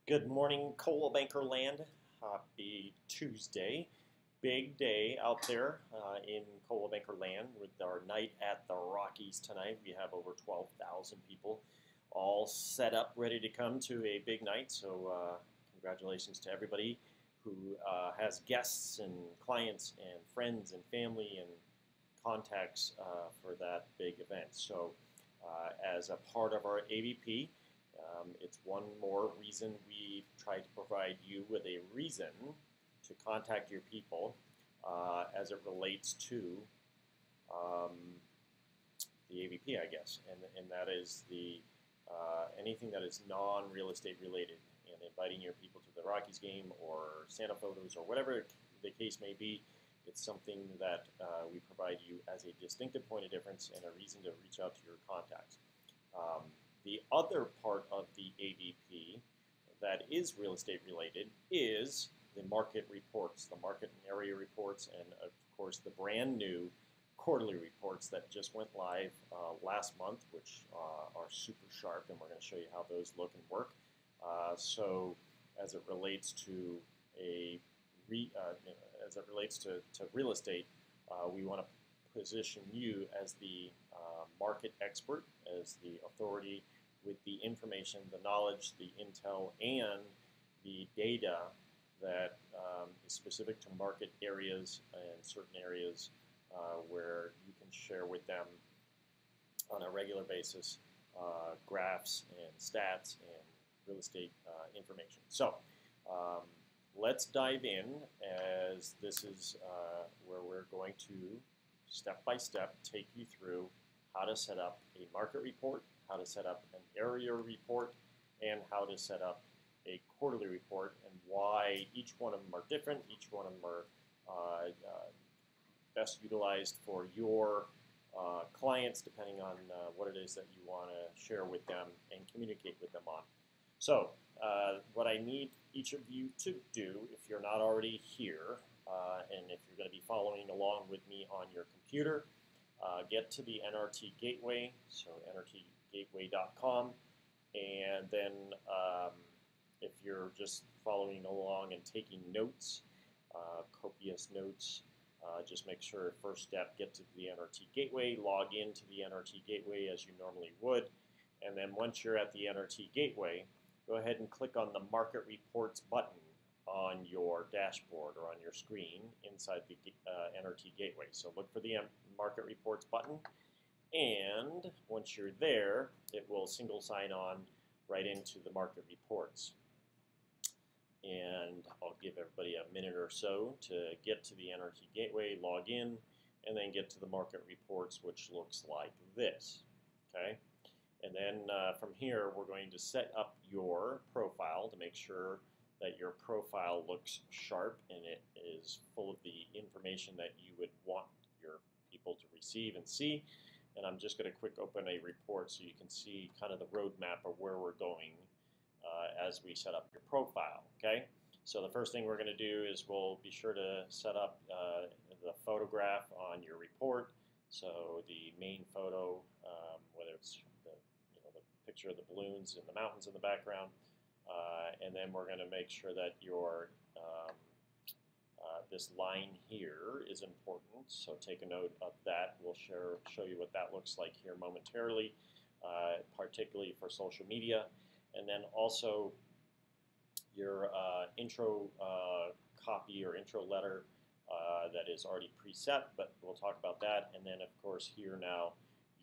Good morning, Coldwell Banker Land. Happy Tuesday. Big day out there in Coldwell Banker Land with our night at the Rockies tonight. We have over 12,000 people all set up, ready to come to a big night. So, congratulations to everybody who has guests and clients and friends and family and contacts for that big event. So, as a part of our AVP, it's one more reason we try to provide you with a reason to contact your people as it relates to um, the AVP, I guess, and that is the anything that is non-real estate related, and inviting your people to the Rockies game or Santa photos or whatever the case may be. It's something that we provide you as a distinctive point of difference and a reason to reach out to your contacts. The other part of the AVP that is real estate related is the market reports, the market and area reports, and of course the brand new quarterly reports that just went live last month, which are super sharp, and we're going to show you how those look and work. So as it relates to real estate, we want to position you as the market expert, as the authority with the information, the knowledge, the intel, and the data that is specific to market areas and certain areas where you can share with them on a regular basis graphs and stats and real estate information. So let's dive in, as this is where we're going to step by step take you through how to set up a market report, how to set up an area report, and how to set up a quarterly report, and why each one of them are different. Each one of them are best utilized for your clients, depending on what it is that you want to share with them and communicate with them on. So what I need each of you to do, if you're not already here, and if you're going to be following along with me on your computer, get to the NRT Gateway, so nrtgateway.com, and then if you're just following along and taking notes, copious notes, just make sure first step, get to the NRT Gateway, log into the NRT Gateway as you normally would, and then once you're at the NRT Gateway, go ahead and click on the Market Reports button on your dashboard or on your screen inside the NRT Gateway. So look for the Market Reports button, and once you're there, it will single sign on right into the Market Reports. And I'll give everybody a minute or so to get to the NRT Gateway, log in, and then get to the Market Reports, which looks like this. Okay? And then from here, we're going to set up your profile to make sure that your profile looks sharp and it is full of the information that you would want your people to receive and see. And I'm just going to quick open a report so you can see kind of the roadmap of where we're going as we set up your profile. Okay, so the first thing we're going to do is we'll be sure to set up the photograph on your report. So the main photo, whether it's the picture of the balloons and the mountains in the background, and then we're going to make sure that your this line here is important, so take a note of that. We'll show you what that looks like here momentarily, particularly for social media. And then also your intro copy or intro letter that is already preset, but we'll talk about that. And then, of course, here now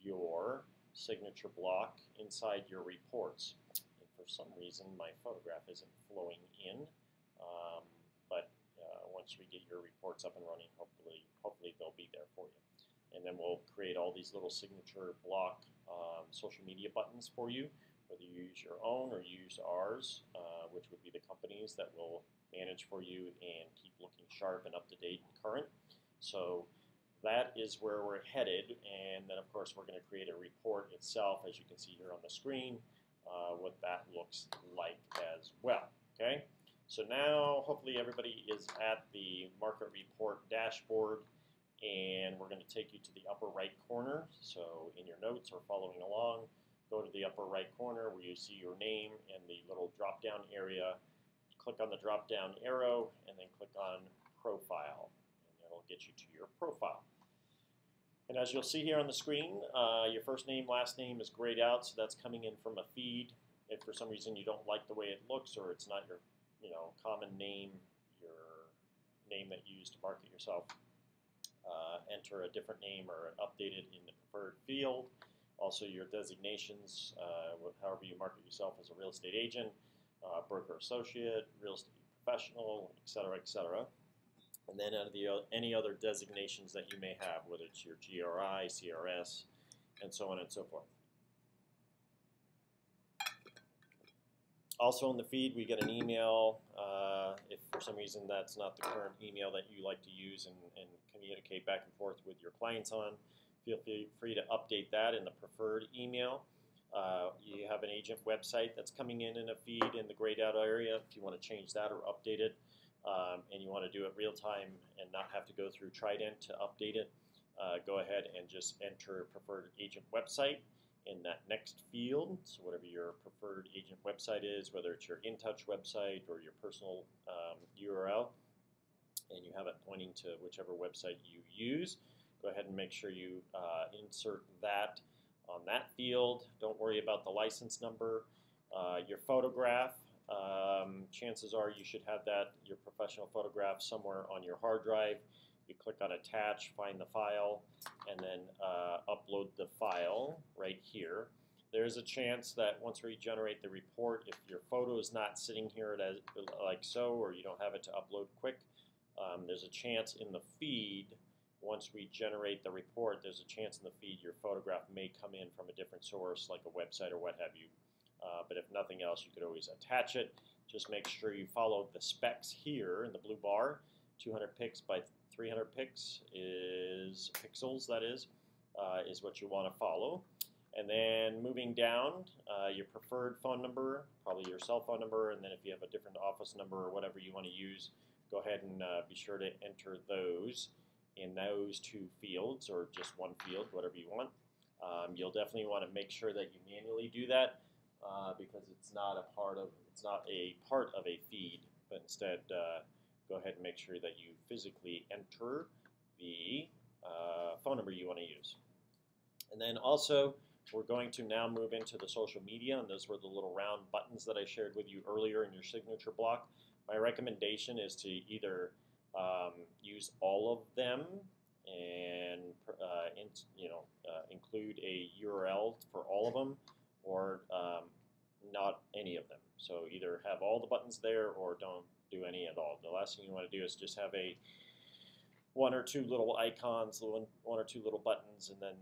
your signature block inside your reports. And for some reason, my photograph isn't flowing in, but once we get your reports up and running, hopefully they'll be there for you. And then we'll create all these little signature block social media buttons for you, whether you use your own or use ours, which would be the companies that will manage for you and keep looking sharp and up to date and current. So that is where we're headed, and then of course we're going to create a report itself, as you can see here on the screen, what that looks like as well. Okay, so now hopefully everybody is at the market report dashboard, and we're going to take you to the upper right corner. So in your notes or following along, go to the upper right corner where you see your name and the little drop-down area. Click on the drop-down arrow and then click on Profile, and it'll get you to your profile. And as you'll see here on the screen, your first name, last name is grayed out, so that's coming in from a feed. If for some reason you don't like the way it looks, or it's not your common name, your name that you use to market yourself, enter a different name or update it in the preferred field. Also your designations, however you market yourself as a real estate agent, broker associate, real estate professional, etc., etc. And then any other designations that you may have, whether it's your GRI, CRS, and so on and so forth. Also in the feed, we get an email. If for some reason that's not the current email that you like to use and communicate back and forth with your clients on, feel free to update that in the preferred email. You have an agent website that's coming in a feed in the grayed out area. If you want to change that or update it, and you want to do it real time and not have to go through Trident to update it, go ahead and just enter preferred agent website in that next field. So whatever your preferred agent website is, whether it's your InTouch website or your personal URL, and you have it pointing to whichever website you use, go ahead and make sure you insert that on that field. Don't worry about the license number. Your photograph, chances are you should have that, your professional photograph, somewhere on your hard drive. You click on attach, find the file, and then upload the file right here. There's a chance that once we generate the report, if your photo is not sitting here like so, or you don't have it to upload quick, there's a chance in the feed, once we generate the report, there's a chance in the feed your photograph may come in from a different source, like a website or what have you. But if nothing else, you could always attach it. Just make sure you follow the specs here in the blue bar. 200 pics by 300 pics is pixels, that is what you want to follow. And then moving down, your preferred phone number, probably your cell phone number, and then if you have a different office number or whatever you want to use, go ahead and be sure to enter those in those two fields, or just one field, whatever you want. You'll definitely want to make sure that you manually do that because it's not a part of a feed, but instead go ahead and make sure that you physically enter the phone number you want to use. And then also, we're going to now move into the social media, and those were the little round buttons that I shared with you earlier in your signature block. My recommendation is to either use all of them and include a URL for all of them, or not any of them. So either have all the buttons there or don't do any at all. The last thing you want to do is just have one or two little icons, one or two little buttons, and then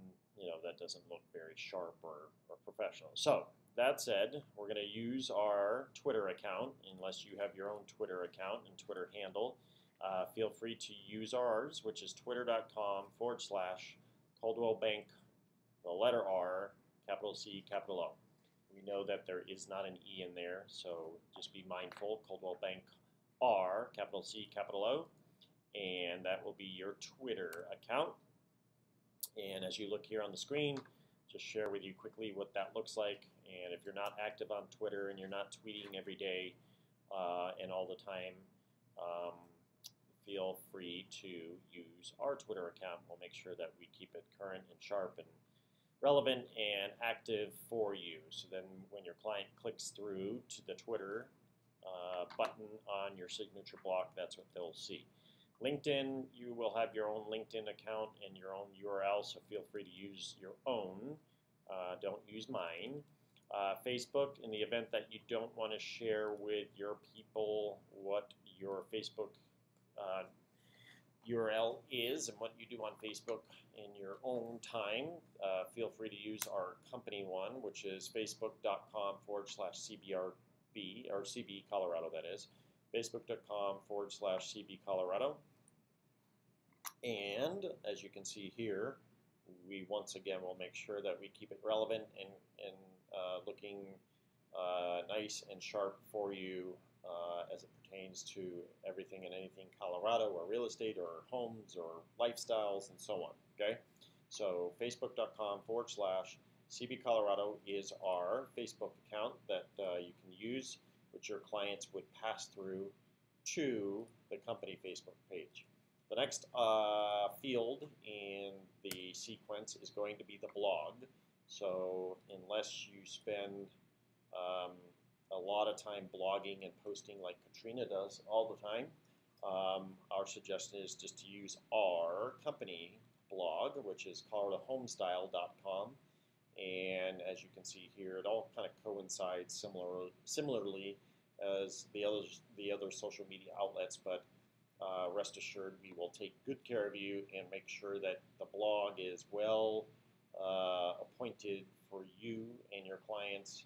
that doesn't look very sharp or professional. So that said, we're going to use our Twitter account. Unless you have your own Twitter account and Twitter handle, feel free to use ours, which is twitter.com/Coldwell Bank, the letter R, capital C, capital O. We know that there is not an E in there, so just be mindful. Coldwell Bank R, capital C, capital O, and that will be your Twitter account. And as you look here on the screen, just share with you quickly what that looks like. And if you're not active on Twitter and you're not tweeting every day and all the time, feel free to use our Twitter account. We'll make sure that we keep it current and sharp and relevant and active for you. So then when your client clicks through to the Twitter button on your signature block, that's what they'll see. LinkedIn, you will have your own LinkedIn account and your own URL, so feel free to use your own. Don't use mine. Facebook, in the event that you don't want to share with your people what your Facebook URL is and what you do on Facebook in your own time, feel free to use our company one, which is facebook.com/CBRB, or CB Colorado, that is. Facebook.com/CB Colorado. And as you can see here, we once again will make sure that we keep it relevant and looking nice and sharp for you as it pertains to everything and anything Colorado, or real estate, or homes, or lifestyles, and so on. Okay, so Facebook.com/CB CB Colorado is our Facebook account that you can use, which your clients would pass through to the company Facebook page. The next field in the sequence is going to be the blog. So unless you spend a lot of time blogging and posting like Katrina does all the time, our suggestion is just to use our company blog, which is coloradohomestyle.com. And as you can see here, it all kind of coincides similarly as the other social media outlets, but rest assured we will take good care of you and make sure that the blog is well appointed for you and your clients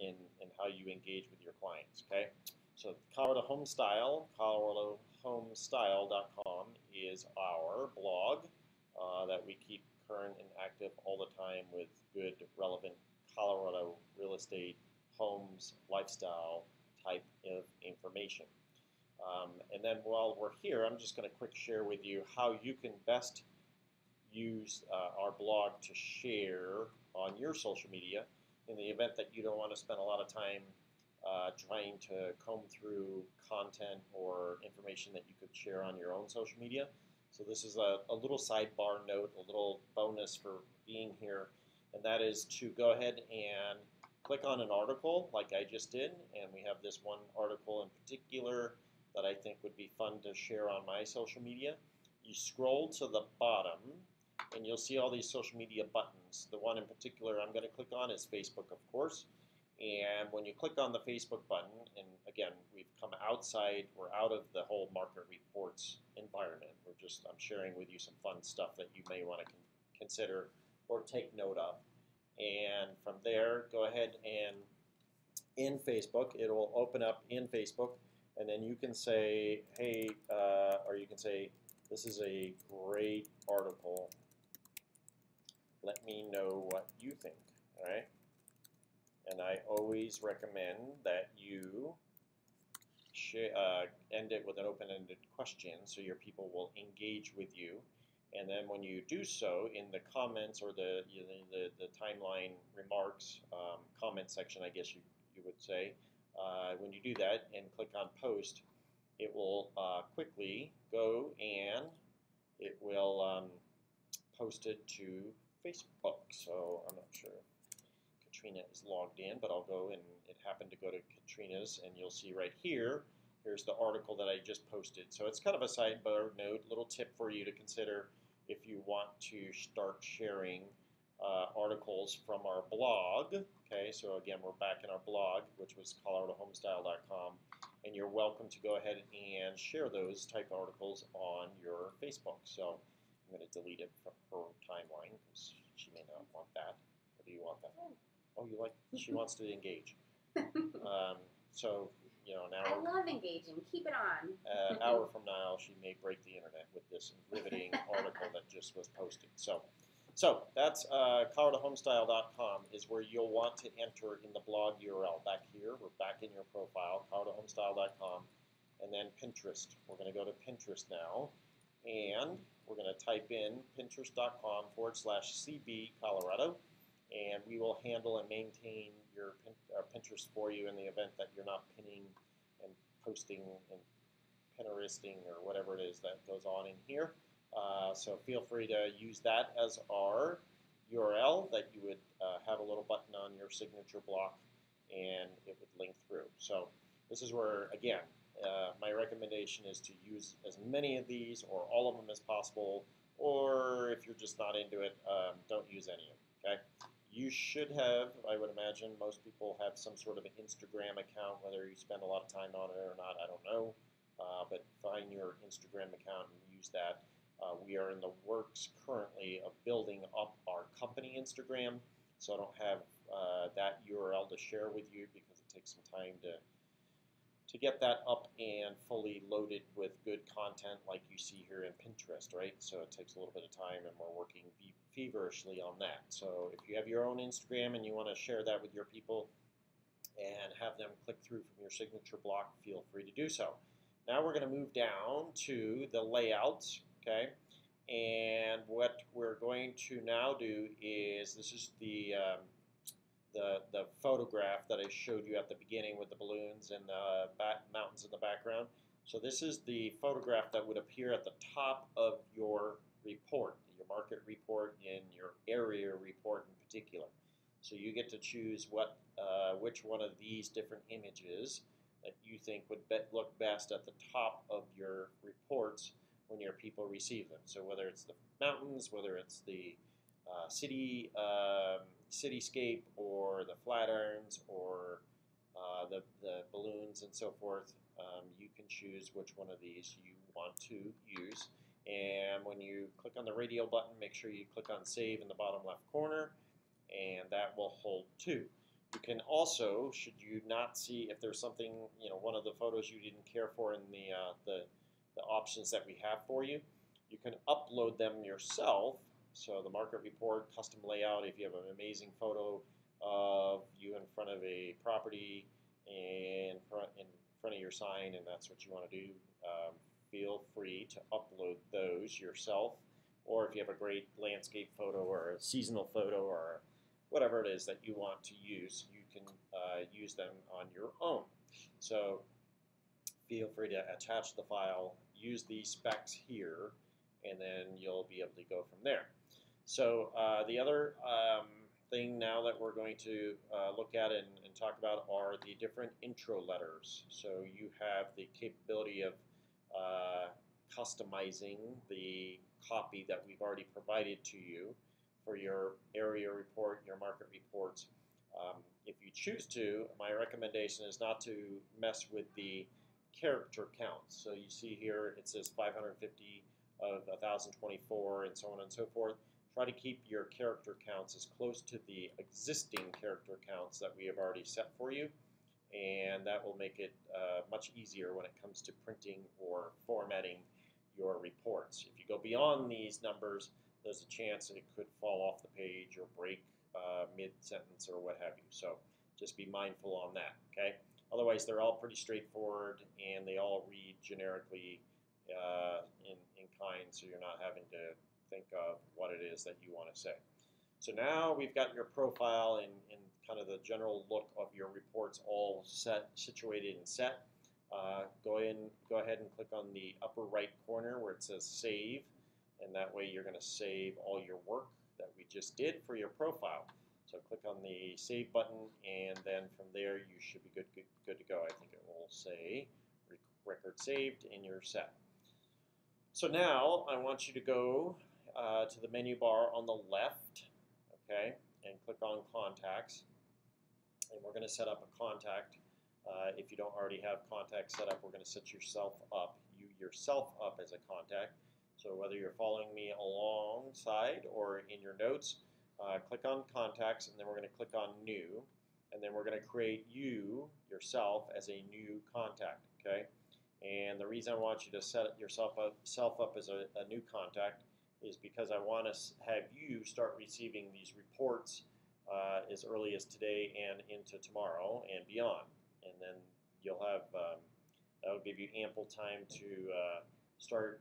in how you engage with your clients, okay? So Colorado Homestyle, coloradohomestyle.com is our blog that we keep current and active all the time with good, relevant Colorado real estate, homes, lifestyle type of information. And then while we're here, I'm just going to quick share with you how you can best use our blog to share on your social media in the event that you don't want to spend a lot of time trying to comb through content or information that you could share on your own social media. So this is a little sidebar note, a little bonus for being here, and that is to go ahead and click on an article like I just did, and we have this one article in particular that I think would be fun to share on my social media. You scroll to the bottom and you'll see all these social media buttons. The one in particular I'm going to click on is Facebook, of course. And when you click on the Facebook button, and again, we've come outside, we're out of the whole market reports environment. I'm sharing with you some fun stuff that you may want to consider or take note of. And from there, go ahead and in Facebook, it will open up in Facebook, and then you can say, hey, or you can say, this is a great article. Let me know what you think, all right? And I always recommend that you end it with an open-ended question so your people will engage with you. And then when you do so, in the comments or the timeline remarks, comment section, I guess you would say, when you do that and click on post, it will quickly go and it will post it to Facebook. So I'm not sure if Katrina is logged in, but I'll go, and it happened to go to Katrina's, and you'll see right here, here's the article that I just posted. So it's kind of a sidebar note, little tip for you to consider if you want to start sharing articles from our blog. Okay, so again, we're back in our blog, which was coloradohomestyle.com, and you're welcome to go ahead and share those type of articles on your Facebook. So I'm going to delete it from her timeline because she may not want that. Or do you want that? Oh, you like? She wants to engage. So you know, I love engaging. Keep it on. An hour from now, she may break the internet with this riveting article that just was posted. So that's coloradohomestyle.com is where you'll want to enter in the blog URL. Back here, we're back in your profile, coloradohomestyle.com, and then Pinterest. We're going to go to Pinterest now, and we're going to type in pinterest.com/CB Colorado, and we will handle and maintain your Pinterest for you in the event that you're not pinning and posting and Pinteresting or whatever it is that goes on in here. So feel free to use that as our URL that you would have a little button on your signature block and it would link through. So this is where, again, my recommendation is to use as many of these or all of them as possible, or if you're just not into it, don't use any of them, okay? You should have, I would imagine, most people have some sort of an Instagram account, whether you spend a lot of time on it or not, I don't know. But find your Instagram account and use that. We are in the works currently of building up our company Instagram, so I don't have that URL to share with you because it takes some time to get that up and fully loaded with good content like you see here in Pinterest, right? So it takes a little bit of time, and we're working feverishly on that. So if you have your own Instagram and you want to share that with your people and have them click through from your signature block, feel free to do so. Now we're going to move down to the layouts, okay? And what we're going to now do is, this is the photograph that I showed you at the beginning with the balloons and the mountains in the background. So this is the photograph that would appear at the top of your report, your market report and your area report in particular. So you get to choose which one of these different images that you think would look best at the top of your reports when your people receive them. So whether it's the mountains, whether it's the cityscape, or the flatirons, or the balloons and so forth, you can choose which one of these you want to use. And when you click on the radio button, make sure you click on Save in the bottom left corner, and that will hold too. You can also, should you not see, if there's something, one of the photos you didn't care for in the options that we have for you, you can upload them yourself. So the market report, custom layout, if you have an amazing photo of you in front of a property in front of your sign, and that's what you want to do, feel free to upload those yourself. Or if you have a great landscape photo or a seasonal photo or whatever it is that you want to use, you can use them on your own. So feel free to attach the file, use these specs here, and then you'll be able to go from there. So the other thing now that we're going to look at and talk about are the different intro letters. So you have the capability of customizing the copy that we've already provided to you for your area report, your market reports. If you choose to, my recommendation is not to mess with the character counts. So you see here it says 550 of 1024 and so on and so forth. Try to keep your character counts as close to the existing character counts that we have already set for you, and that will make it much easier when it comes to printing or formatting your reports. If you go beyond these numbers, there's a chance that it could fall off the page or break mid-sentence or what have you. So just be mindful on that, okay? Otherwise, they're all pretty straightforward, and they all read generically in kind, so you're not having to think of what it is that you want to say. So now we've got your profile and kind of the general look of your reports all situated and set. Go ahead and click on the upper right corner where it says Save, and that way you're going to save all your work that we just did for your profile. So click on the Save button, and then from there you should be good to go. I think it will say Record Saved, and you're set. So now I want you to go to the menu bar on the left, okay, and click on Contacts. And we're going to set up a contact. If you don't already have contacts set up, we're going to set yourself up as a contact. So whether you're following me alongside or in your notes, click on Contacts, and then we're going to click on New, and then we're going to create yourself as a new contact, okay? And the reason I want you to set yourself up as a new contact is because I want to have you start receiving these reports as early as today and into tomorrow and beyond. And then you'll have, that'll give you ample time to start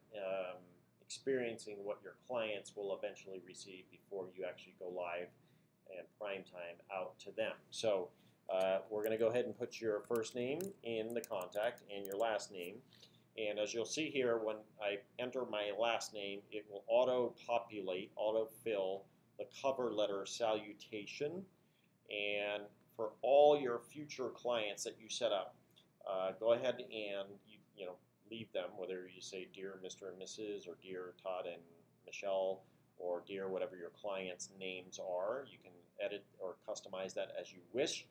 experiencing what your clients will eventually receive before you actually go live and prime time out to them. So we're going to go ahead and put your first name in the contact and your last name. And as you'll see here, when I enter my last name, it will auto-populate, auto-fill the cover letter salutation. And for all your future clients that you set up, go ahead and leave them, whether you say Dear Mr. and Mrs. or Dear Todd and Michelle or Dear whatever your clients' names are. You can edit or customize that as you wish.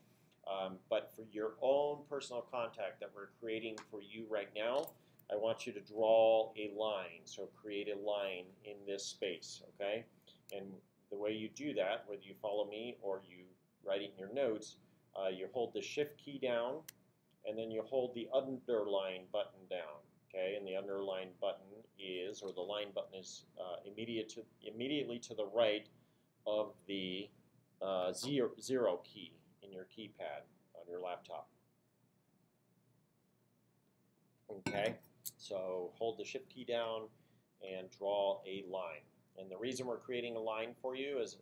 But for your own personal contact that we're creating for you right now, I want you to draw a line. So create a line in this space, okay? And the way you do that, whether you follow me or you write it in your notes, you hold the Shift key down, and then you hold the underline button down, okay? And the underline button is, or the line button is immediately to the right of the zero key in your keypad on your laptop. Okay, so hold the Shift key down, and draw a line. And the reason we're creating a line for you is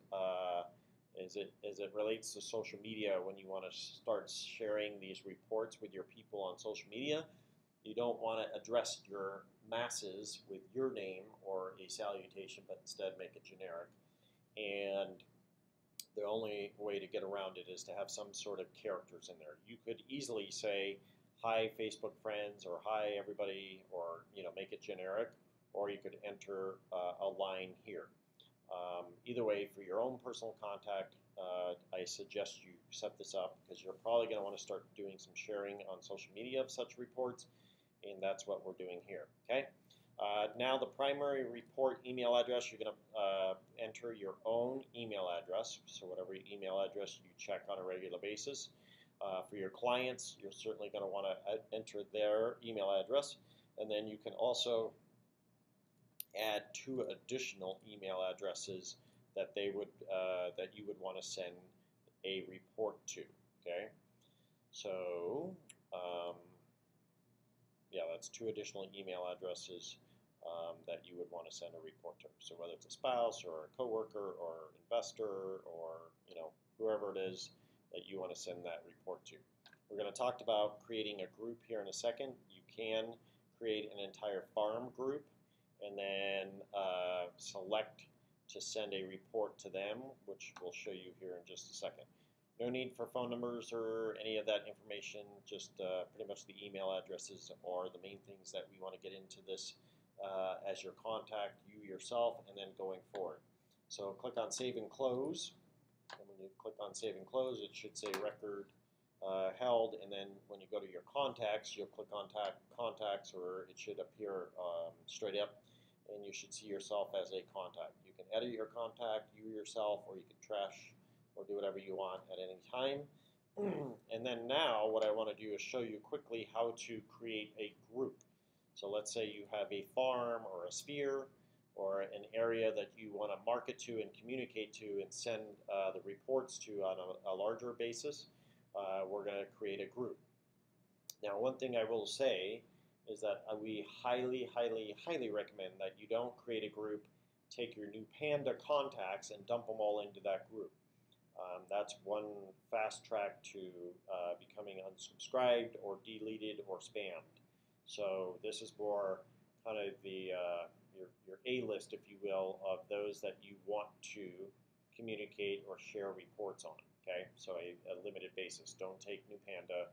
as it relates to social media. When you want to start sharing these reports with your people on social media, you don't want to address your masses with your name or a salutation, but instead make it generic. And the only way to get around it is to have some sort of characters in there. You could easily say, "Hi, Facebook friends," or "Hi, everybody," or make it generic, or you could enter a line here. Either way, for your own personal contact, I suggest you set this up because you're probably going to want to start doing some sharing on social media of such reports, and that's what we're doing here. Okay. Now the primary report email address, you're going to enter your own email address, so whatever email address you check on a regular basis. For your clients, you're certainly going to want to enter their email address, and then you can also add 2 additional email addresses that you would want to send a report to. Okay, so yeah, that's 2 additional email addresses that you would want to send a report to. So whether it's a spouse or a coworker or investor or whoever it is that you want to send that report to. We're going to talk about creating a group here in a second. You can create an entire farm group and then select to send a report to them, which we'll show you here in just a second. No need for phone numbers or any of that information, just pretty much the email addresses are the main things that we want to get into this as your contact, you yourself, and then going forward. So click on Save and Close, and when you click on Save and Close, it should say Record Held, and then when you go to your contacts, you'll click on Contacts, or it should appear straight up, and you should see yourself as a contact. You can edit your contact, you yourself, or you can trash or do whatever you want at any time. And then now what I want to do is show you quickly how to create a group. So let's say you have a farm or a sphere or an area that you want to market to and communicate to and send the reports to on a larger basis. We're going to create a group. Now, one thing I will say is that we highly, highly, highly recommend that you don't create a group, take your new Panda contacts and dump them all into that group. That's one fast track to becoming unsubscribed or deleted or spammed. So this is more kind of the your A-list, if you will, of those that you want to communicate or share reports on. Okay, so a limited basis. Don't take new Panda,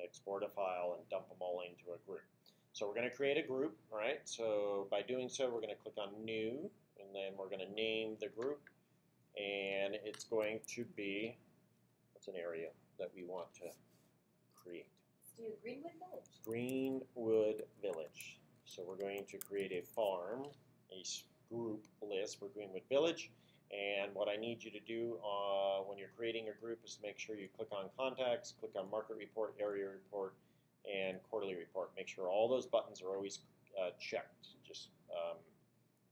export a file, and dump them all into a group. So we're going to create a group. All right. So by doing so, we're going to click on New, and then we're going to name the group. And it's going to be, what's an area that we want to create? Let's do Greenwood Village. Greenwood Village. So we're going to create a farm, a group list for Greenwood Village. And what I need you to do when you're creating a group is to make sure you click on Contacts, click on Market Report, Area Report, and Quarterly Report. Make sure all those buttons are always checked.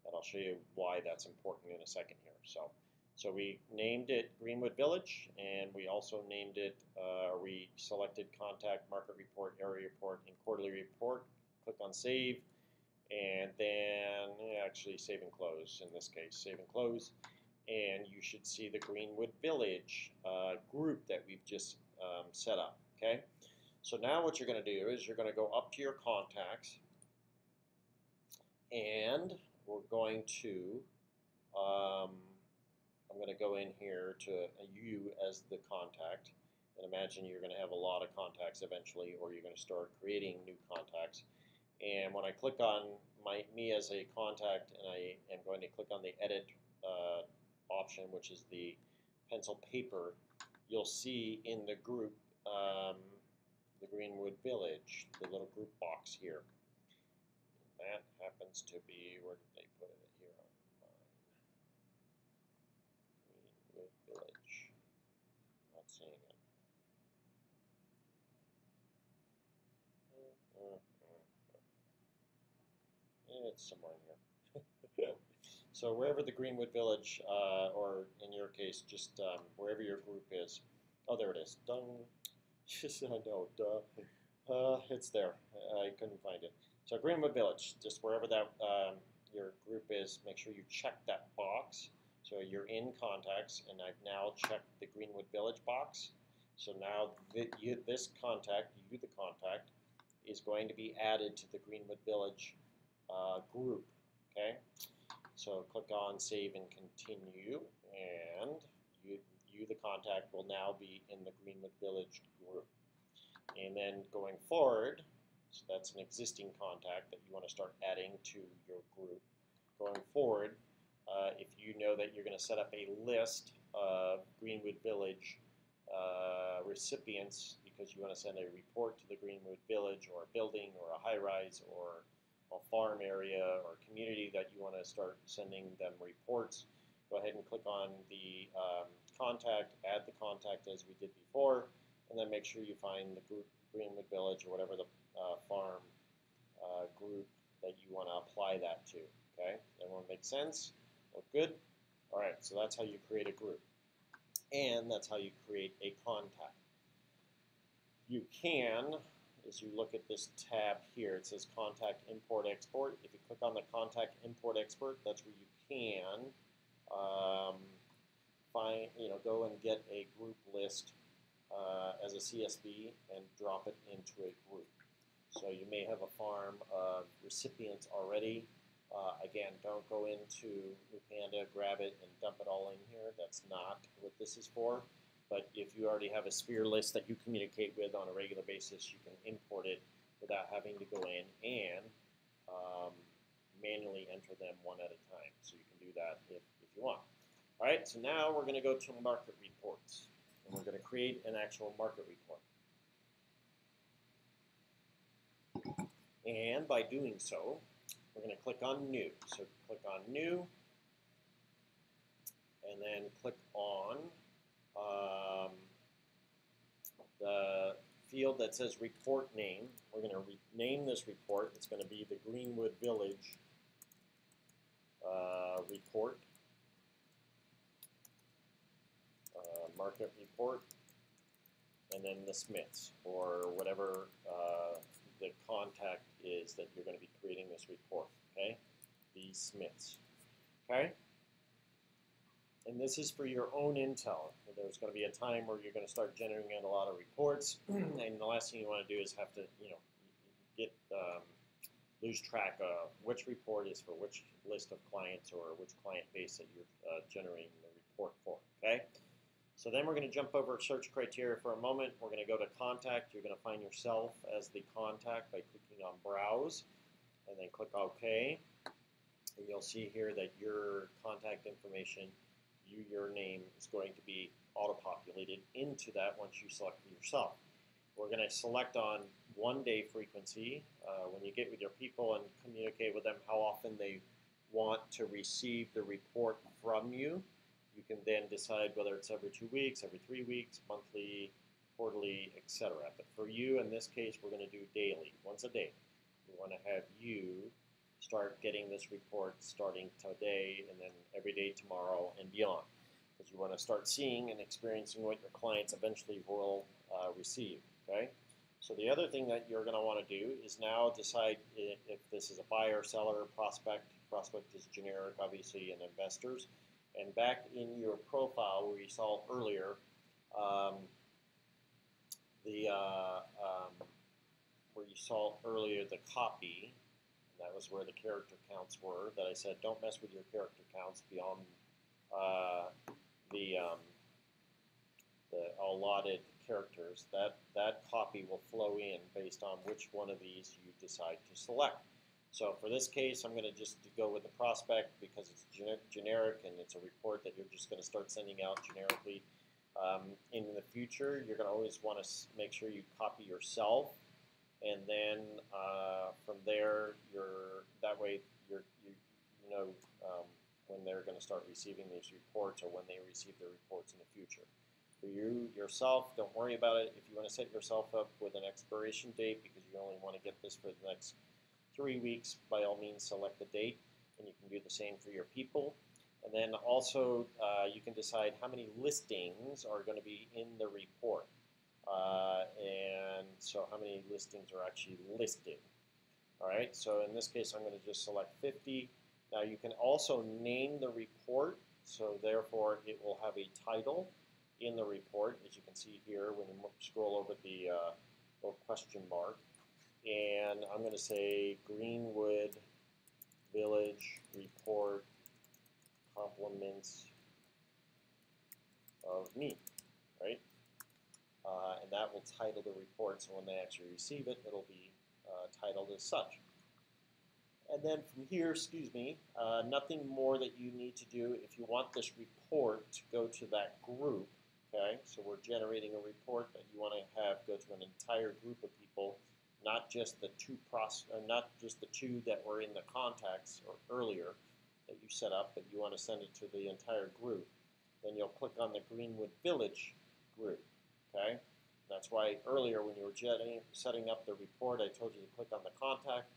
And I'll show you why that's important in a second here. So we named it Greenwood Village, and we also named it, we selected Contact, Market Report, Area Report, and Quarterly Report. Click on Save, and then actually Save and Close in this case. Save and Close, and you should see the Greenwood Village group that we've just set up. Okay, so now what you're going to do is you're going to go up to your contacts, and we're going to I'm going to go in here to you as the contact, and imagine you're going to have a lot of contacts eventually, or you're going to start creating new contacts. And when I click on me as a contact, and I am going to click on the Edit option, which is the pencil paper, you'll see in the group the Greenwood Village, the little group box here. And that happens to be, where did they put it? Here on mine. Greenwood Village. Not seeing it. It's somewhere in here. So wherever the Greenwood Village, or in your case, just wherever your group is. Oh, there it is. Done. I know, duh. It's there. I couldn't find it. So Greenwood Village, just wherever that your group is, make sure you check that box. So you're in contacts, and I've now checked the Greenwood Village box. So now this contact, you the contact, is going to be added to the Greenwood Village group. Okay, so click on Save and Continue, and you the contact will now be in the Greenwood Village group. And then going forward, so that's an existing contact that you want to start adding to your group. Going forward, if you know that you're going to set up a list of Greenwood Village recipients because you want to send a report to the Greenwood Village, or a building, or a high-rise, or a farm area, or community that you want to start sending them reports, go ahead and click on the contact, add the contact as we did before, and then make sure you find the group Greenwood Village, or whatever the farm group that you want to apply that to. Okay, everyone make sense? Look good? All right, so that's how you create a group, and that's how you create a contact. You can, as you look at this tab here, it says Contact Import Export. If you click on the Contact Import Export, that's where you can go and get a group list as a CSV and drop it into a group. So you may have a farm of recipients already. Again, don't go into Panda, grab it, and dump it all in here. That's not what this is for. But if you already have a sphere list that you communicate with on a regular basis, you can import it without having to go in and manually enter them one at a time. So you can do that if you want. All right, so now we're going to go to market reports, and we're going to create an actual market report. And by doing so, we're going to click on New. So click on New, and then click on the field that says Report Name. We're going to rename this report. It's going to be the Greenwood Village report, market report, and then the Smiths, or whatever the contact is that you're going to be creating this report. Okay, the Smiths. Okay. And this is for your own intel. There's going to be a time where you're going to start generating a lot of reports, and the last thing you want to do is have to, lose track of which report is for which list of clients or which client base that you're generating the report for. Okay. So then we're going to jump over search criteria for a moment. We're going to go to Contact. You're going to find yourself as the contact by clicking on Browse, and then click OK. And you'll see here that your contact information, your name, is going to be auto-populated into that once you select for yourself. We're going to select on 1-day frequency when you get with your people and communicate with them how often they want to receive the report from you. You can then decide whether it's every 2 weeks, every 3 weeks, monthly, quarterly, etc. But for you, in this case, we're going to do daily, once a day. We want to have you start getting this report starting today and then every day tomorrow and beyond, because you want to start seeing and experiencing what your clients eventually will receive. Okay. So the other thing that you're going to want to do is now decide if this is a buyer, seller, prospect. Prospect is generic, obviously, and investors. And back in your profile where you saw earlier, the copy, that was where the character counts were, that I said don't mess with your character counts beyond the allotted characters. That copy will flow in based on which one of these you decide to select. So for this case, I'm going to just go with the prospect because it's generic and it's a report that you're just going to start sending out generically. In the future, you're going to always want to make sure you copy yourself, and then from there, when they're going to start receiving these reports or when they receive their reports in the future. For you yourself, don't worry about it. If you want to set yourself up with an expiration date because you only want to get this for the next 3 weeks, by all means select the date, and you can do the same for your people. And then also you can decide how many listings are going to be in the report, and so how many listings are actually listed. All right, so in this case I'm going to just select 50. Now you can also name the report, so therefore it will have a title in the report, as you can see here when you scroll over the little question mark. And I'm going to say Greenwood Village Report Compliments of Me, right? And that will title the report, so when they actually receive it, it'll be titled as such. And then from here, nothing more that you need to do if you want this report to go to that group. Okay, so we're generating a report that you want to have go to an entire group of people, not just the two that were in the contacts or earlier that you set up, but you want to send it to the entire group. Then you'll click on the Greenwood Village group. Okay, that's why earlier when you were setting up the report, I told you to click on the contact,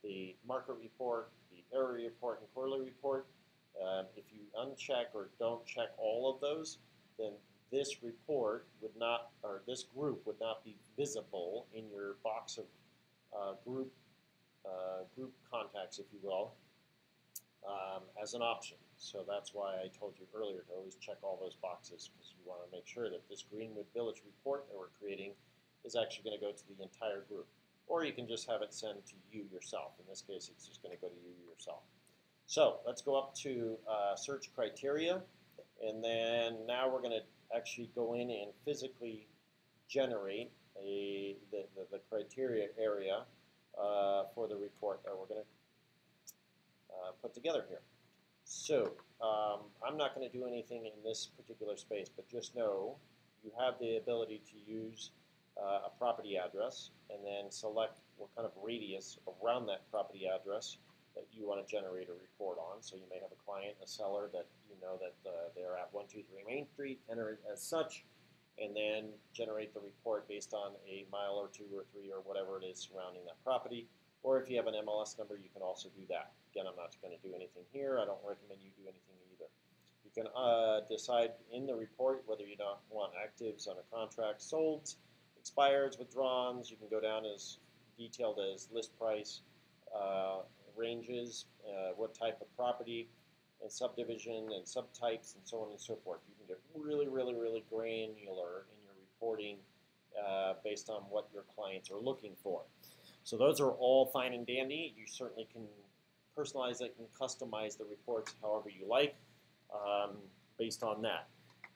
the market report, the area report, and quarterly report. If you uncheck or don't check all of those, then this report would not, or this group would not be visible in your box of group contacts, if you will, as an option. So that's why I told you earlier to always check all those boxes, because you want to make sure that this Greenwood Village report that we're creating is actually going to go to the entire group. Or you can just have it send to you yourself. In this case, it's just going to go to you yourself. So let's go up to search criteria, and then now we're going to actually go in and physically generate the criteria area for the report that we're going to put together here. So I'm not going to do anything in this particular space, but just know you have the ability to use a property address and then select what kind of radius around that property address that you want to generate a report on. So you may have a client, a seller that you know that they're at 123 Main Street, enter it as such, and then generate the report based on a mile or 2 or 3 or whatever it is surrounding that property. Or if you have an MLS number, you can also do that. Again, I'm not going to do anything here. I don't recommend you do anything either. You can decide in the report whether you don't want actives on a contract, solds, expireds, withdrawns. You can go down as detailed as list price, ranges, what type of property, and subdivision and subtypes, and so on and so forth. You can get really, really, really granular in your reporting based on what your clients are looking for. So those are all fine and dandy. You certainly can personalize it and customize the reports however you like based on that.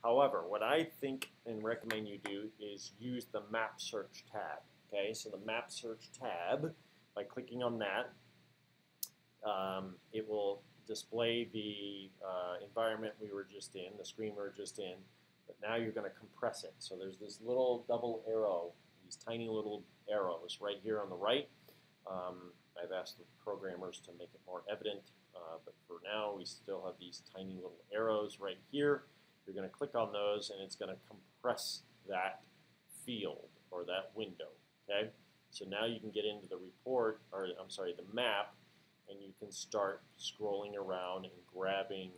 However, what I think and recommend you do is use the Map Search tab. Okay, so the Map Search tab, by clicking on that, it will display the environment we were just in, the screen we were just in, but now you're going to compress it. So there's this little double arrow, these tiny little arrows right here on the right. I've asked the programmers to make it more evident, but for now we still have these tiny little arrows right here. You're going to click on those and it's going to compress that field or that window. Okay, so now you can get into the report, or I'm sorry, the map, and you can start scrolling around and grabbing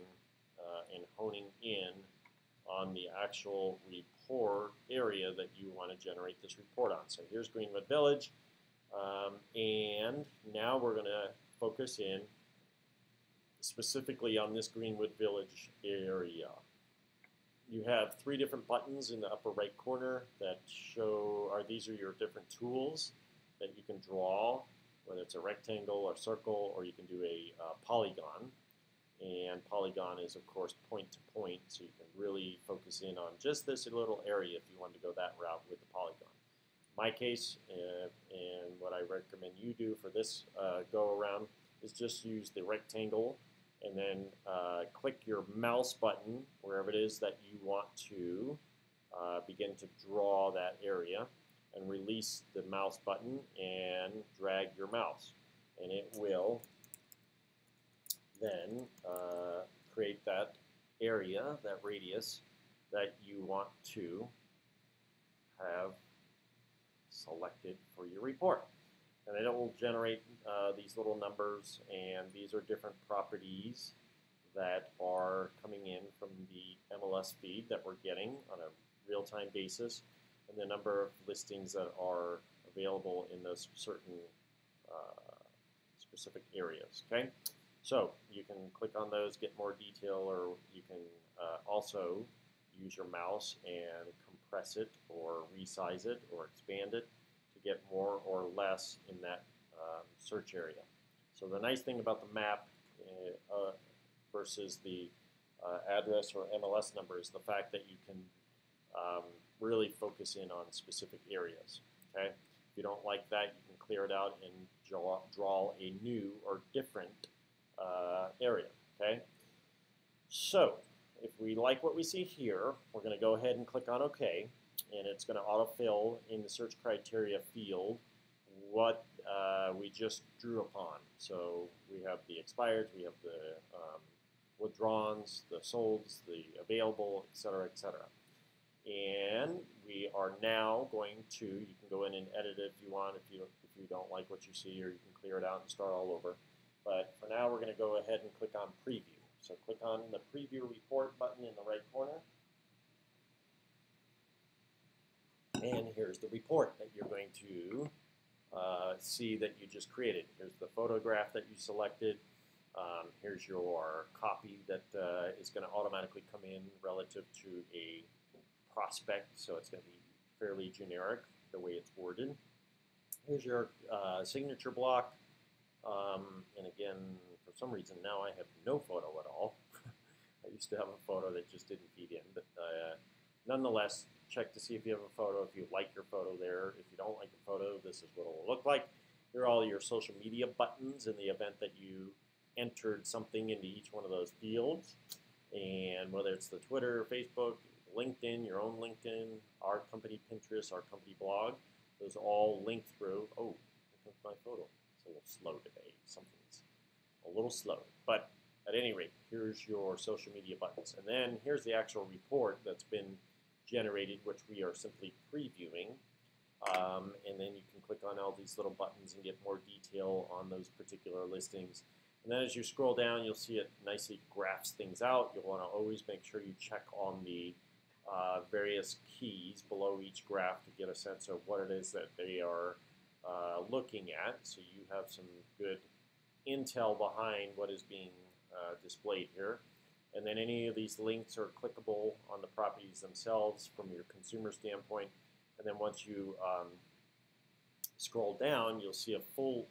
and honing in on the actual report area that you want to generate this report on. So here's Greenwood Village, and now we're going to focus in specifically on this Greenwood Village area. You have 3 different buttons in the upper right corner that show, these are your different tools that you can draw, whether it's a rectangle or circle, or you can do a polygon. And polygon is, of course, point to point, so you can really focus in on just this little area if you want to go that route with the polygon. In my case, and what I recommend you do for this go around is just use the rectangle and then click your mouse button wherever it is that you want to begin to draw that area, and release the mouse button and drag your mouse, and it will then create that area, that radius that you want to have selected for your report. And it will generate these little numbers, and these are different properties that are coming in from the MLS feed that we're getting on a real-time basis, and the number of listings that are available in those certain specific areas. Okay, So you can click on those, get more detail, or you can also use your mouse and compress it or resize it or expand it to get more or less in that search area. So the nice thing about the map versus the address or MLS number is the fact that you can really focus in on specific areas. Okay, if you don't like that, you can clear it out and draw a new or different area. Okay, so if we like what we see here, we're going to go ahead and click on OK, and it's going to autofill in the search criteria field what we just drew upon. So we have the expired, we have the withdrawns, the solds, the available, etc., etc. And we are now going to, you can go in and edit it if you want, if you don't like what you see, or you can clear it out and start all over. But for now, we're going to go ahead and click on Preview. So click on the Preview Report button in the right corner. And here's the report that you're going to see that you just created. Here's the photograph that you selected. Here's your copy that is going to automatically come in relative to a prospect, so it's going to be fairly generic the way it's worded. Here's your signature block, and again, for some reason now I have no photo at all. I used to have a photo that just didn't feed in, but nonetheless, check to see if you have a photo, if you like your photo there. If you don't like the photo, this is what it will look like. Here are all your social media buttons in the event that you entered something into each one of those fields, and whether it's the Twitter, Facebook, LinkedIn, your own LinkedIn, our company Pinterest, our company blog, those all link through. Oh, here comes my photo. It's a little slow today. Something's a little slow, but at any rate, here's your social media buttons, and then here's the actual report that's been generated, which we are simply previewing, and then you can click on all these little buttons and get more detail on those particular listings. And then as you scroll down, you'll see it nicely graphs things out. You'll want to always make sure you check on the various keys below each graph to get a sense of what it is that they are looking at, so you have some good intel behind what is being displayed here. And then any of these links are clickable on the properties themselves from your consumer standpoint. And then once you scroll down, you'll see a full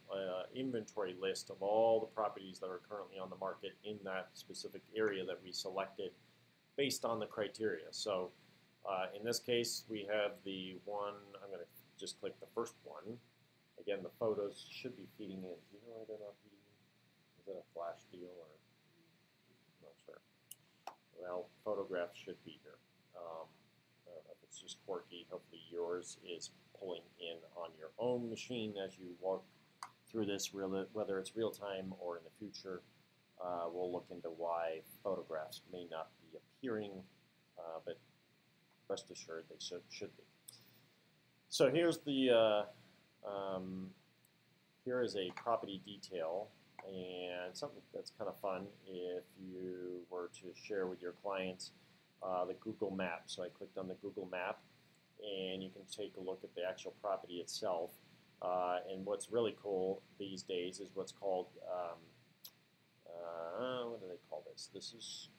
inventory list of all the properties that are currently on the market in that specific area that we selected based on the criteria. So in this case, we have the one, I'm going to just click the first one. Again, the photos should be feeding in. Do you know why they're not feeding in? Is it a flash deal or? I'm not sure. Well, photographs should be here. If it's just quirky, hopefully yours is pulling in on your own machine as you walk through this, whether it's real time or in the future. We'll look into why photographs may not be appearing, but rest assured they should be. So here's the here is a property detail, and something that's kind of fun if you were to share with your clients the Google map. So I clicked on the Google map, and you can take a look at the actual property itself. And what's really cool these days is what's called, what do they call this? This is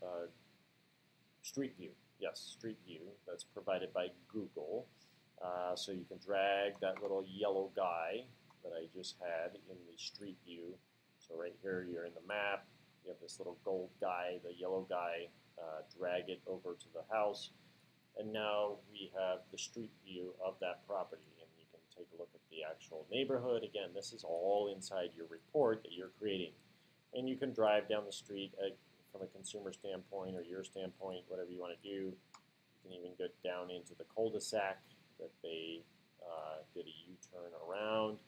Street View. Yes, Street View. That's provided by Google. So you can drag that little yellow guy that I just had in the Street View. So right here, you're in the map. You have this little gold guy, the yellow guy. Drag it over to the house. And now we have the street view of that property, and you can take a look at the actual neighborhood. Again, this is all inside your report that you're creating. And you can drive down the street from a consumer standpoint or your standpoint, whatever you want to do. You can even get down into the cul-de-sac that they did a U-turn around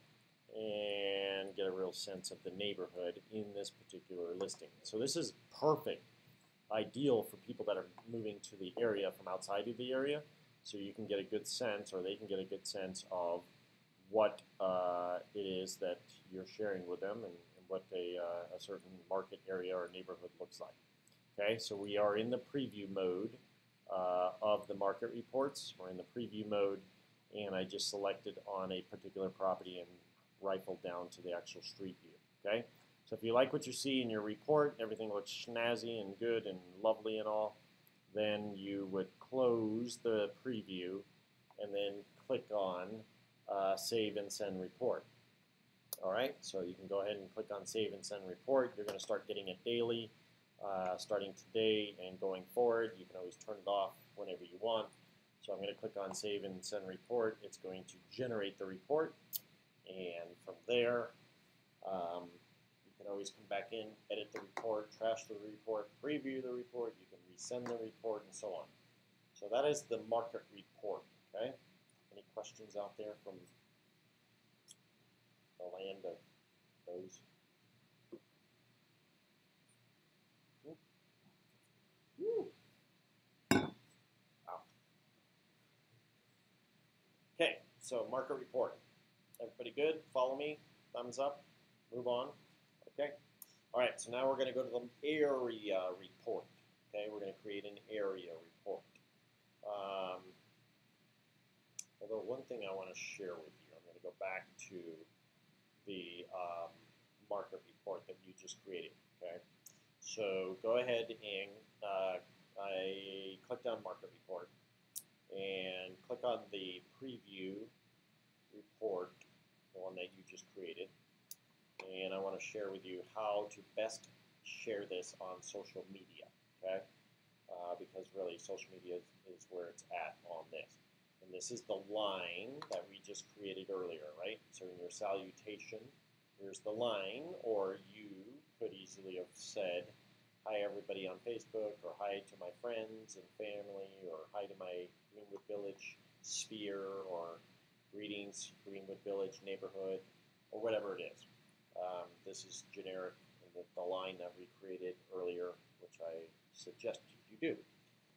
and get a real sense of the neighborhood in this particular listing. So this is perfect. Ideal for people that are moving to the area from outside of the area, so you can get a good sense, or they can get a good sense of what it is that you're sharing with them, and what a certain market area or neighborhood looks like. Okay, so we are in the preview mode of the market reports. We're in the preview mode, and I just selected on a particular property and rifled down to the actual street view. Okay, So if you like what you see in your report, everything looks snazzy and good and lovely and all, then you would close the preview and then click on Save and Send Report. All right, so you can go ahead and click on Save and Send Report. You're going to start getting it daily, starting today and going forward. You can always turn it off whenever you want. So I'm going to click on Save and Send Report. It's going to generate the report, and from there, you can always come back in, edit the report, trash the report, preview the report. You can resend the report, and so on. So that is the market report. Okay. Any questions out there from the land of those? Woo. Wow. Okay, so market report. Everybody good? Follow me? Thumbs up? Move on? Okay. All right, so now we're going to go to the area report. Okay, we're going to create an area report. Although one thing I want to share with you, I'm going to go back to the market report that you just created. Okay, so go ahead and I clicked on market report and click on the preview report, the one that you just created, and I want to share with you how to best share this on social media. Okay, because really social media is where it's at on this. And this is the line that we just created earlier, right? So in your salutation, here's the line, or you could easily have said, hi everybody on Facebook, or hi to my friends and family, or hi to my Greenwood Village sphere, or greetings Greenwood Village neighborhood, or whatever it is. This is generic, the line that we created earlier, which I suggested you do.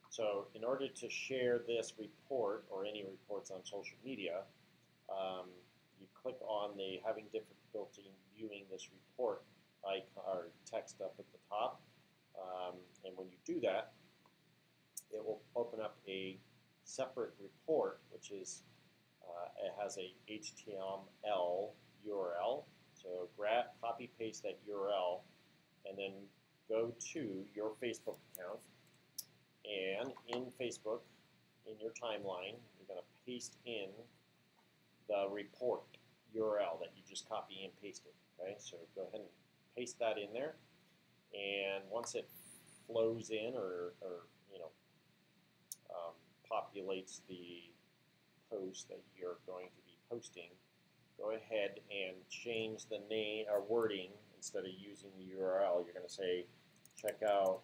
So in order to share this report or any reports on social media, you click on the having difficulty viewing this report icon or text up at the top. And when you do that, it will open up a separate report, which is, it has a HTML URL. So grab, copy, paste that URL, and then go to your Facebook account. And in Facebook, in your timeline, you're going to paste in the report URL that you just copy and pasted. Okay, so go ahead and paste that in there. And once it flows in or populates the post that you're going to be posting, go ahead and change the name or wording. Instead of using the URL, you're going to say, check out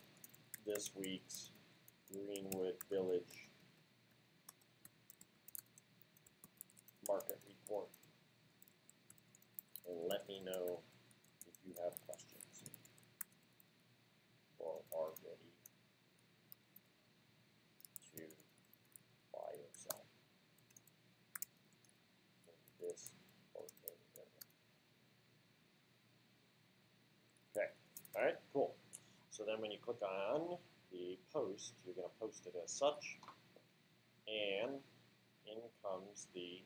this week's Greenwood Village market report, and let me know if you have questions or are ready to buy or sell in this or any area. Okay, all right, cool. So then when you click on the post, you're going to post it as such, and in comes the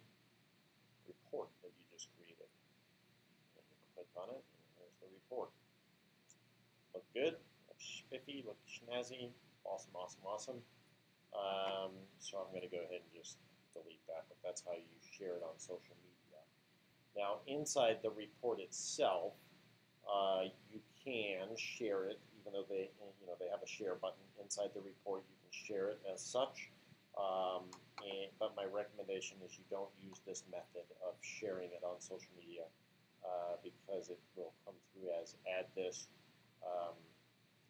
report that you just created. And you click on it, and there's the report. Look good, look spiffy, look snazzy, awesome, awesome, awesome. So I'm going to go ahead and just delete that, but that's how you share it on social media. Now inside the report itself, you can share it. Even though they have a share button inside the report, you can share it as such. But my recommendation is you don't use this method of sharing it on social media because it will come through as add this.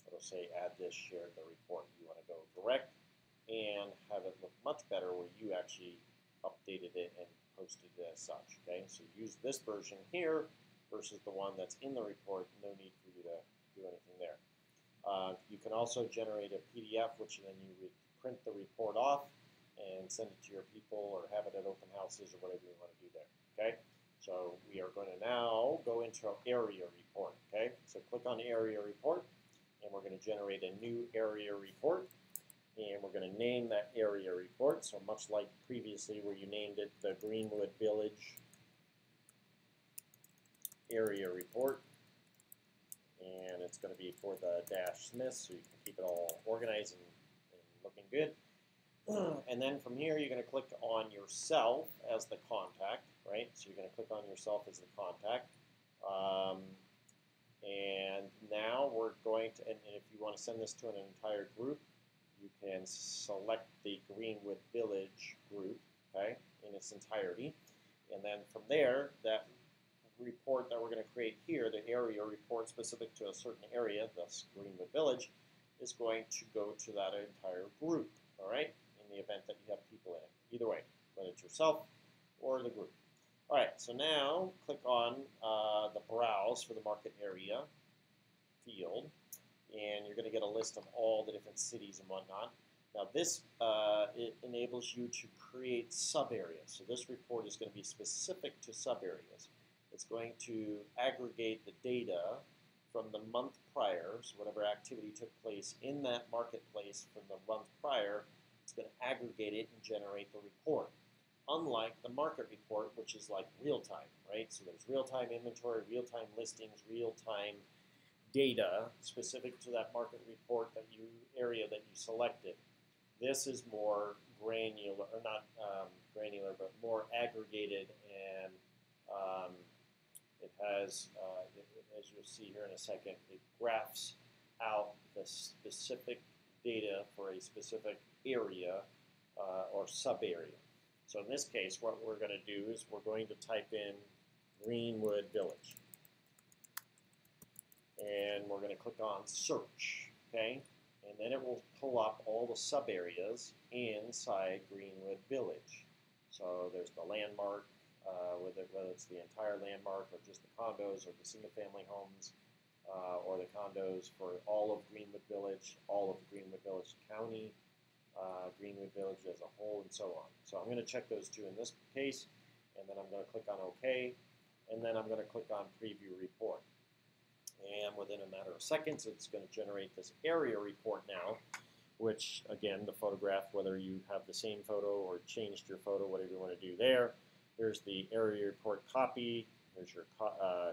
It'll say add this, share the report. You want to go direct and have it look much better where you actually updated it and posted it as such. Okay, so use this version here versus the one that's in the report. No need for you to do anything there. You can also generate a PDF, which then you would print the report off and send it to your people or have it at open houses or whatever you want to do there. Okay, so we are going to now go into our area report. Okay, so click on area report, and we're going to generate a new area report, and we're going to name that area report. So much like previously where you named it the Greenwood Village area report. it's going to be for the Dash Smith, so you can keep it all organized and looking good. And then from here, you're going to click on yourself as the contact, right? So you're going to click on yourself as the contact. And now we're going to, and if you want to send this to an entire group, you can select the Greenwood Village group, okay, in its entirety. And then from there, that report that we're going to create here, the area report specific to a certain area, thus Greenwood Village, is going to go to that entire group, all right, in the event that you have people in it. Either way, whether it's yourself or the group. All right, so now click on the Browse for the Market Area field, and you're going to get a list of all the different cities and whatnot. Now this it enables you to create sub-areas. So this report is going to be specific to sub-areas. It's going to aggregate the data from the month prior, so whatever activity took place in that marketplace from the month prior, it's going to aggregate it and generate the report. Unlike the market report, which is like real-time, right? So there's real-time inventory, real-time listings, real-time data specific to that market report area that you selected. This is more granular, or not granular, but more aggregated, and it has, as you'll see here in a second, it graphs out the specific data for a specific area or sub-area. So in this case, what we're going to do is we're going to type in Greenwood Village. And we're going to click on Search, okay? And then it will pull up all the sub-areas inside Greenwood Village. So there's the landmark, whether it's the entire landmark or just the condos or the single-family homes, or the condos for all of Greenwood Village, all of Greenwood Village County, Greenwood Village as a whole, and so on. So I'm going to check those two in this case, and then I'm going to click on OK, and then I'm going to click on Preview Report. And within a matter of seconds, it's going to generate this area report now, which, again, the photograph, whether you have the same photo or changed your photo, whatever you want to do there. Here's the area report copy. Here's your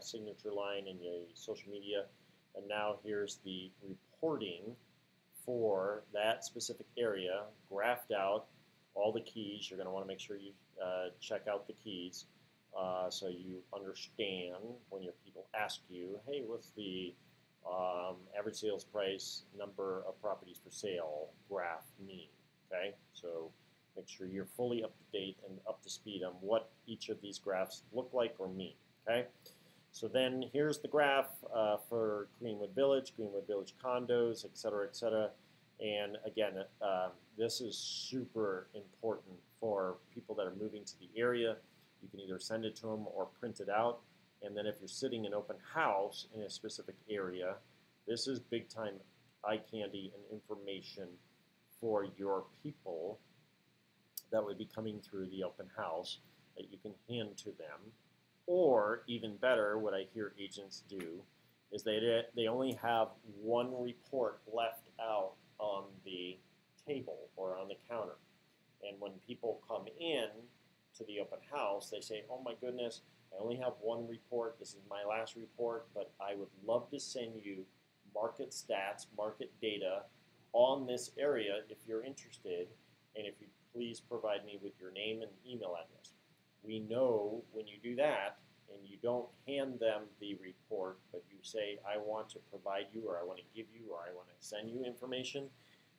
signature line in your social media. And now here's the reporting for that specific area, graphed out, all the keys. You're going to want to make sure you check out the keys so you understand when your people ask you, hey, what's the average sales price, number of properties for sale graph mean, okay? So make sure you're fully up to date and up to speed on what each of these graphs look like or mean, okay? So then here's the graph for Greenwood Village condos, et cetera, and again, this is super important for people that are moving to the area. You can either send it to them or print it out, and then if you're sitting in open house in a specific area, this is big time eye candy and information for your people that would be coming through the open house that you can hand to them. Or even better, what I hear agents do is they only have one report left out on the table or on the counter. And when people come in to the open house, they say, oh my goodness, I only have one report. This is my last report, but I would love to send you market stats, market data on this area if you're interested, and if you please provide me with your name and email address. We know when you do that and you don't hand them the report, but you say, I want to provide you, or I want to give you, or I want to send you information,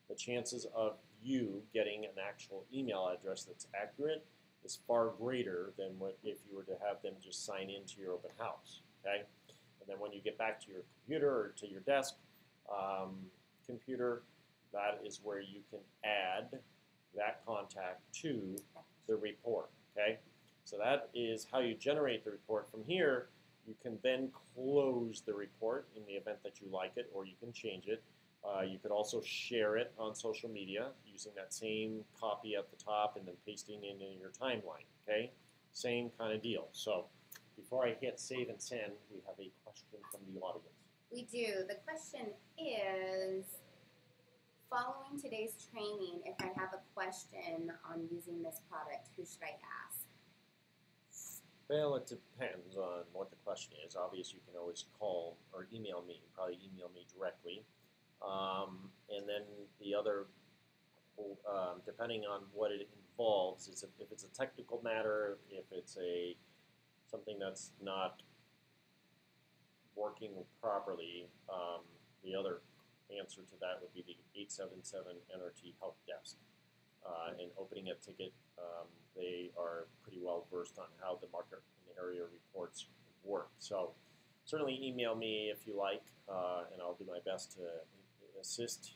the chances of you getting an actual email address that's accurate is far greater than what if you were to have them just sign into your open house, okay? And then when you get back to your computer or to your desk computer, that is where you can add that contact to the report, okay? So that is how you generate the report. From here, you can then close the report in the event that you like it, or you can change it. You could also share it on social media using that same copy at the top and then pasting it in your timeline, okay? Same kind of deal. So before I hit save and send, we have a question from the audience. We do. The question is, following today's training, if I have a question on using this product, who should I ask? Well, it depends on what the question is. Obviously, you can always call or email me. Probably email me directly. And then the other, depending on what it involves, is if it's a technical matter, if it's something that's not working properly, the other answer to that would be the 877 NRT Help Desk. And opening a ticket, they are pretty well versed on how the market and area reports work. So certainly email me if you like, and I'll do my best to assist.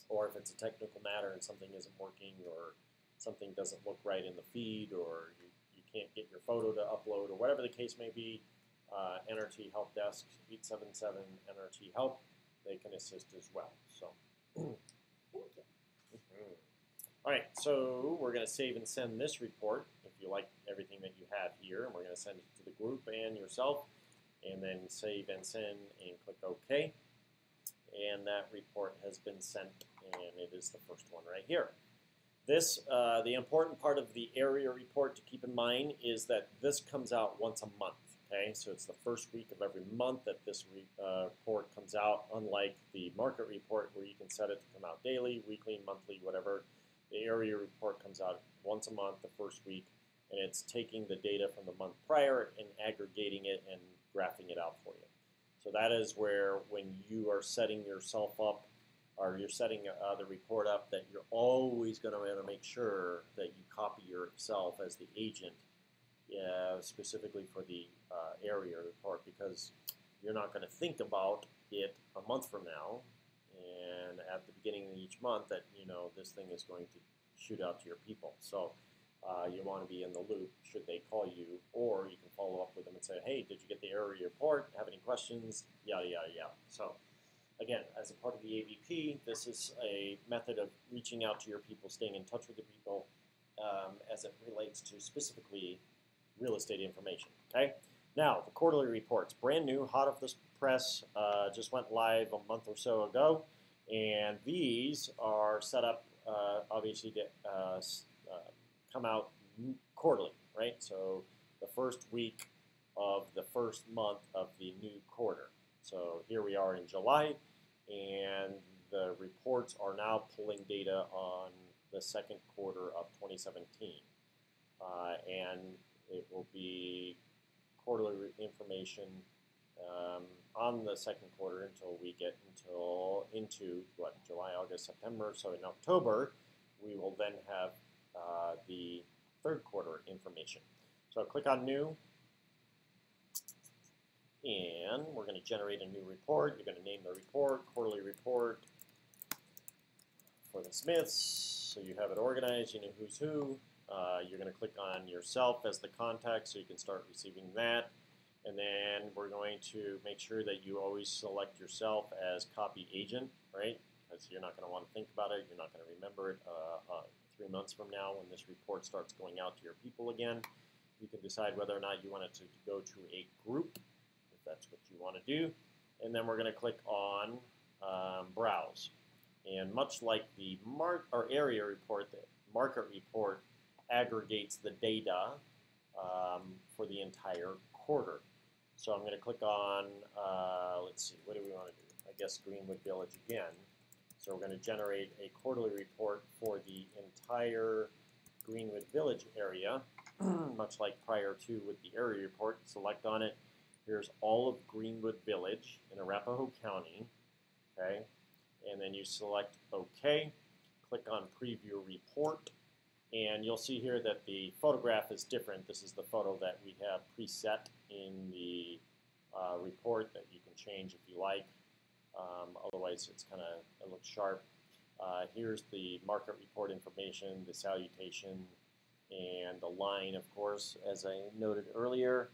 Or if it's a technical matter and something isn't working, or something doesn't look right in the feed, or you can't get your photo to upload, or whatever the case may be, NRT Help Desk, 877 NRT Help, they can assist as well. So. Thank you. All right, so we're going to save and send this report if you like everything that you have here, and we're going to send it to the group and yourself, and then save and send and click OK. And that report has been sent, and it is the first one right here. This, the important part of the area report to keep in mind is that this comes out once a month. Okay, so it's the first week of every month that this report comes out, unlike the market report where you can set it to come out daily, weekly, monthly, whatever. The area report comes out once a month, the first week, and it's taking the data from the month prior and aggregating it and graphing it out for you. So that is where, when you are setting yourself up, or you're setting the report up, that you're always going to want to make sure that you copy yourself as the agent, specifically for the area report, because you're not going to think about it a month from now, and at the beginning of each month that this thing is going to shoot out to your people. So you want to be in the loop should they call you, or you can follow up with them and say, hey, did you get the area report? Have any questions? Yada, yada, yada. So again, as a part of the AVP, this is a method of reaching out to your people, staying in touch with the people as it relates to specifically real estate information. Okay. Now, the quarterly reports, brand new, hot off the press, just went live a month or so ago, and these are set up, obviously, to come out quarterly, right? So the first week of the first month of the new quarter. So here we are in July, and the reports are now pulling data on the second quarter of 2017, and it will be quarterly information on the second quarter until we get into July, August, September. So in October, we will then have the third quarter information. So click on New, and we're going to generate a new report. You're going to name the report, quarterly report for the Smiths, so you have it organized, you know who's who. You're going to click on yourself as the contact so you can start receiving that. And then we're going to make sure that you always select yourself as copy agent, right? Because you're not going to want to think about it. You're not going to remember it 3 months from now when this report starts going out to your people again. You can decide whether or not you want it to go to a group, if that's what you want to do. And then we're going to click on Browse. And much like the area report, the market report aggregates the data for the entire quarter. So I'm going to click on, let's see, what do we want to do? I guess Greenwood Village again. So we're going to generate a quarterly report for the entire Greenwood Village area, much like prior to with the area report. Select on it. Here's all of Greenwood Village in Arapahoe County, okay? And then you select OK, click on Preview Report, and you'll see here that the photograph is different. This is the photo that we have preset in the report that you can change if you like. Otherwise, it looks sharp. Here's the market report information, the salutation, and the line, of course. As I noted earlier,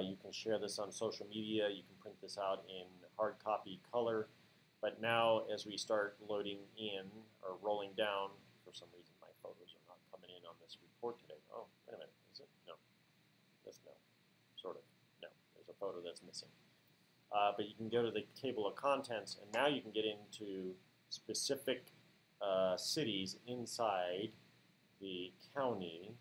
you can share this on social media. You can print this out in hard copy color. But now, as we start loading in or rolling down, for some reason my photos are not coming in on this report today. Oh, wait a minute, is it? No. Yes, no. Sort of. No, there's a photo that's missing. But you can go to the table of contents, and now you can get into specific cities inside the county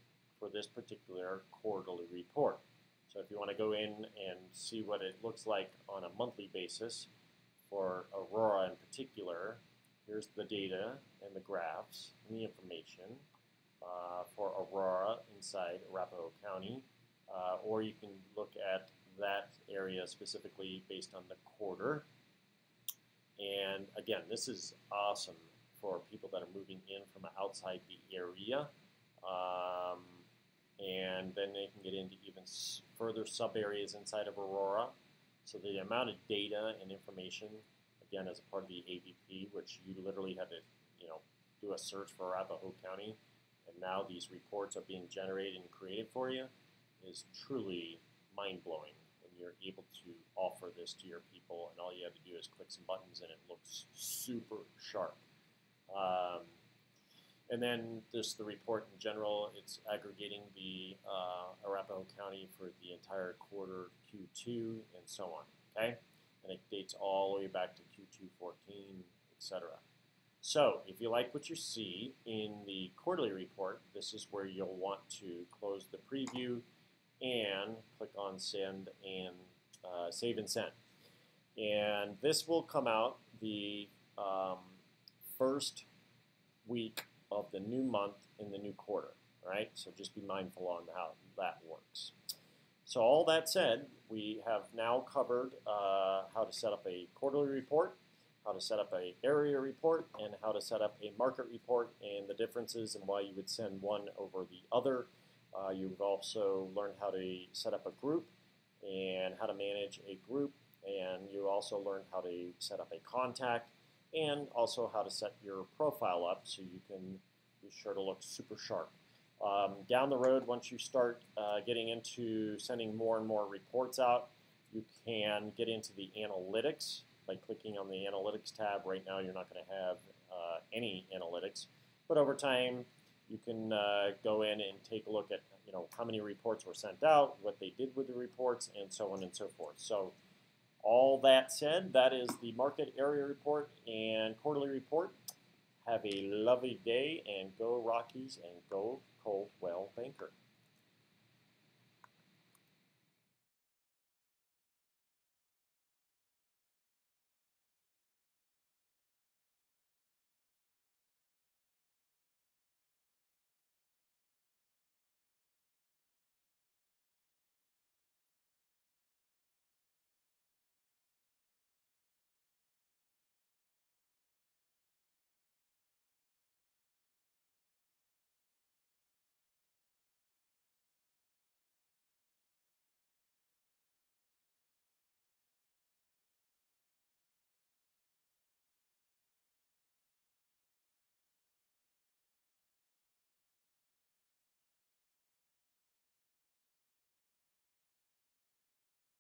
for this particular quarterly report. So if you want to go in and see what it looks like on a monthly basis for Aurora in particular, here's the data and the graphs and the information for Aurora inside Arapahoe County, or you can look at that area specifically based on the quarter. And again, this is awesome for people that are moving in from outside the area. And then they can get into even further sub-areas inside of Aurora. So the amount of data and information, again, as a part of the AVP, which you literally had to, do a search for Arapahoe County, and now these reports are being generated and created for you, is truly mind-blowing. And you're able to offer this to your people, and all you have to do is click some buttons, and it looks super sharp. And then just the report in general, it's aggregating the Arapahoe County for the entire quarter Q2 and so on, okay? And it dates all the way back to Q2 14, etc. So if you like what you see in the quarterly report, this is where you'll want to close the preview and click on send and save and send. And this will come out the first week of the new month in the new quarter, right? So just be mindful on how that works. So all that said, we have now covered how to set up a quarterly report, how to set up an area report, and how to set up a market report, and the differences and why you would send one over the other. You've also learned how to set up a group and how to manage a group, and you also learned how to set up a contact, and also how to set your profile up so you can be sure to look super sharp. Down the road, once you start getting into sending more and more reports out, you can get into the analytics by clicking on the analytics tab. Right now you're not going to have any analytics, but over time you can go in and take a look at how many reports were sent out, what they did with the reports, and so on and so forth. So all that said, that is the market area report and quarterly report. Have a lovely day, and go Rockies, and go Coldwell Banker.